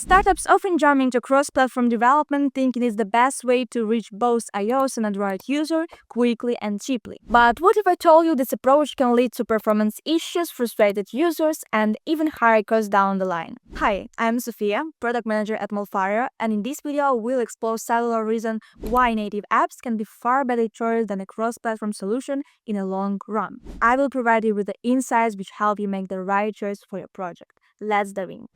Startups often jump into cross-platform development thinking it's the best way to reach both iOS and Android users quickly and cheaply. But what if I told you this approach can lead to performance issues, frustrated users, and even higher costs down the line? Hi, I'm Sophia, product manager at Flutter, and in this video we'll explore several reasons why native apps can be far better choice than a cross-platform solution in a long run. I will provide you with the insights which help you make the right choice for your project. Let's dive in.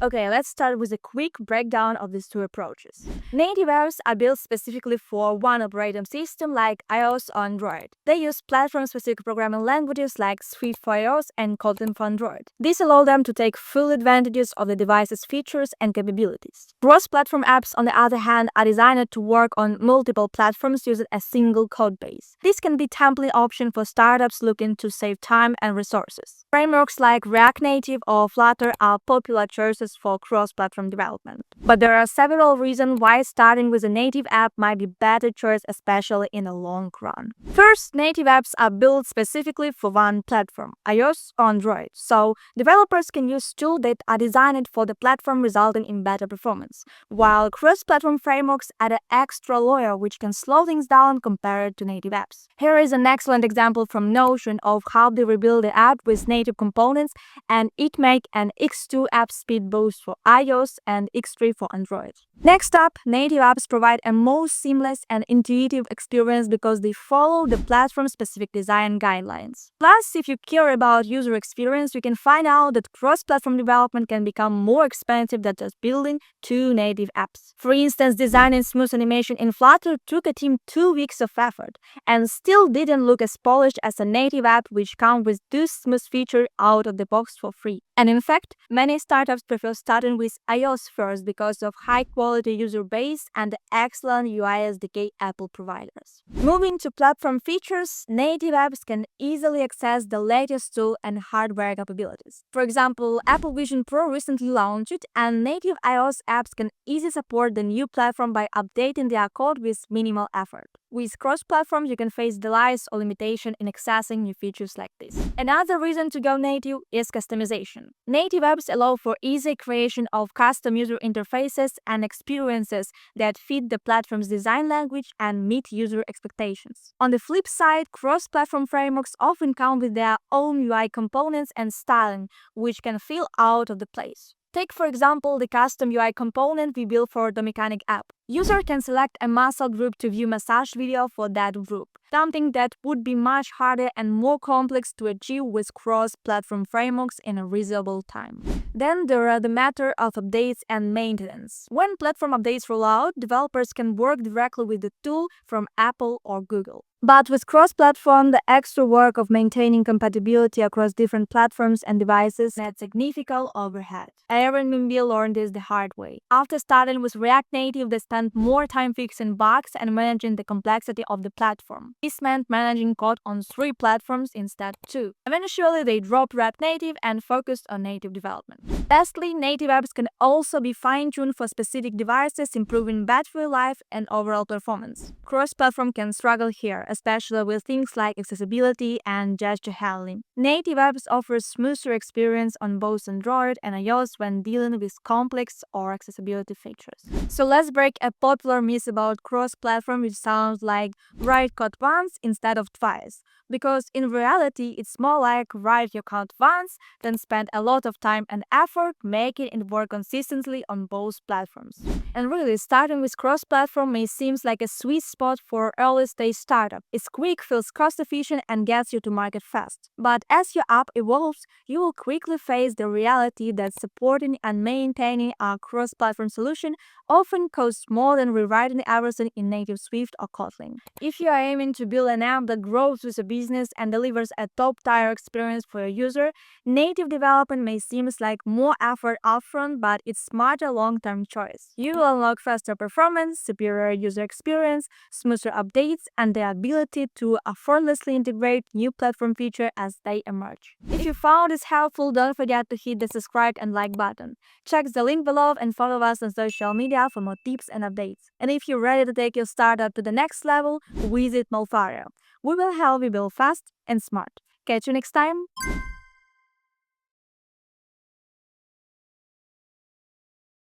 Okay, let's start with a quick breakdown of these two approaches. Native apps are built specifically for one operating system like iOS or Android. They use platform-specific programming languages like Swift for iOS and Kotlin for Android. This allows them to take full advantages of the device's features and capabilities. Cross-platform apps, on the other hand, are designed to work on multiple platforms using a single code base. This can be a tempting option for startups looking to save time and resources. Frameworks like React Native or Flutter are popular choices for cross-platform development. But there are several reasons why starting with a native app might be a better choice, especially in the long run. First, native apps are built specifically for one platform, iOS or Android, so developers can use tools that are designed for the platform, resulting in better performance, while cross-platform frameworks add an extra layer which can slow things down compared to native apps. Here is an excellent example from Notion of how they rebuild the app with native components, and it makes an X2 app speed boost for iOS and X3 for Android. Next up, native apps provide a more seamless and intuitive experience because they follow the platform-specific design guidelines. Plus, if you care about user experience, you can find out that cross-platform development can become more expensive than just building two native apps. For instance, designing smooth animation in Flutter took a team 2 weeks of effort and still didn't look as polished as a native app which comes with those smooth features out of the box for free. And in fact, many startups prefer starting with iOS first because of high-quality user base and the excellent UI SDK Apple providers. Moving to platform features, native apps can easily access the latest tool and hardware capabilities. For example, Apple Vision Pro recently launched, and native iOS apps can easily support the new platform by updating their code with minimal effort. With cross-platforms, you can face delays or limitation in accessing new features like this. Another reason to go native is customization. Native apps allow for easy creation of custom user interfaces and experiences that fit the platform's design language and meet user expectations. On the flip side, cross-platform frameworks often come with their own UI components and styling, which can feel out of the place. Take, for example, the custom UI component we built for the Mechanic app. User can select a muscle group to view massage video for that group, something that would be much harder and more complex to achieve with cross-platform frameworks in a reasonable time. Then there are the matter of updates and maintenance. When platform updates roll out, developers can work directly with the tool from Apple or Google. But with cross-platform, the extra work of maintaining compatibility across different platforms and devices adds significant overhead. Aaron and Bill learned this the hard way. After starting with React Native, they spent more time fixing bugs and managing the complexity of the platform. This meant managing code on 3 platforms instead of 2. Eventually, they dropped React Native and focused on native development. Lastly, native apps can also be fine-tuned for specific devices, improving battery life and overall performance. Cross-platform can struggle here, especially with things like accessibility and gesture handling. Native apps offer smoother experience on both Android and iOS when dealing with complex or accessibility features. So let's break a popular myth about cross-platform, which sounds like write code once instead of twice, because in reality it's more like write your code once, then spend a lot of time and effort making it work consistently on both platforms. And really, starting with cross-platform may seem like a sweet spot for early-stage startup. It's quick, feels cost-efficient, and gets you to market fast. But as your app evolves, you will quickly face the reality that supporting and maintaining a cross-platform solution often costs more than rewriting everything in native Swift or Kotlin. If you are aiming to build an app that grows with a business and delivers a top-tier experience for your user, native development may seem like more effort upfront, but it's smarter long-term choice. You will unlock faster performance, superior user experience, smoother updates, and the ability to effortlessly integrate new platform features as they emerge. If you found this helpful, don't forget to hit the subscribe and like button. Check the link below and follow us on social media for more tips and updates. And if you're ready to take your startup to the next level, visit Malfario. We will help you build fast and smart. Catch you next time!